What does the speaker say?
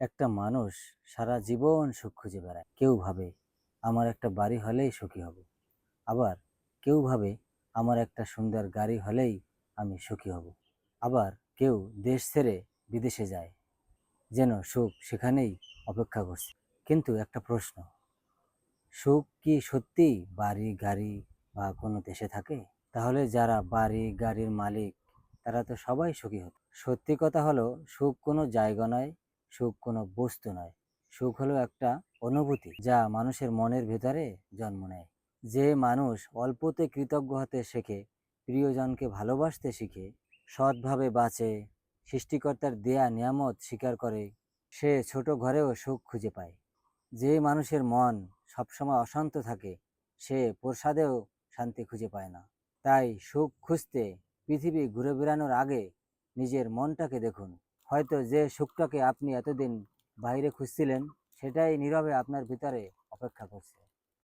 একটা মানুষ সারা জীবন সুখ খুঁজে বেড়ায়। কেউ ভাবে আমার একটা বাড়ি হলেই সুখী হব, আবার কেউ ভাবে আমার একটা সুন্দর গাড়ি হলেই আমি সুখী হব, আবার কেউ দেশ ছেড়ে বিদেশে যায়, যেন সুখ সেখানেই অপেক্ষা করছে। কিন্তু একটা প্রশ্ন, সুখ কি সত্যি বাড়ি গাড়ি বা কোনো দেশে থাকে? তাহলে যারা বাড়ি গাড়ির মালিক তারা তো সবাই সুখী হতো। সত্যি কথা হলো, সুখ কোনো জায়গা নয়, সুখ কোনো বস্তু নয়। সুখ হলো একটা অনুভূতি যা মানুষের মনের ভেতরে জন্ম নেয়। যে মানুষ অল্পতে কৃতজ্ঞ হতে শেখে, প্রিয়জনকে ভালোবাসতে শিখে, সৎভাবে বাঁচে, সৃষ্টিকর্তার দেয়া নিয়ামত স্বীকার করে, সে ছোট ঘরেও সুখ খুঁজে পায়। যে মানুষের মন সবসময় অশান্ত থাকে, সে প্রসাদেও শান্তি খুঁজে পায় না। তাই সুখ খুঁজতে পৃথিবী ঘুরে বেড়ানোর আগে নিজের মনটাকে দেখুন। হয়তো যে সুখটাকে আপনি এতদিন বাইরে খুঁজছিলেন, সেটাই নীরবে আপনার ভিতরে অপেক্ষা করছে।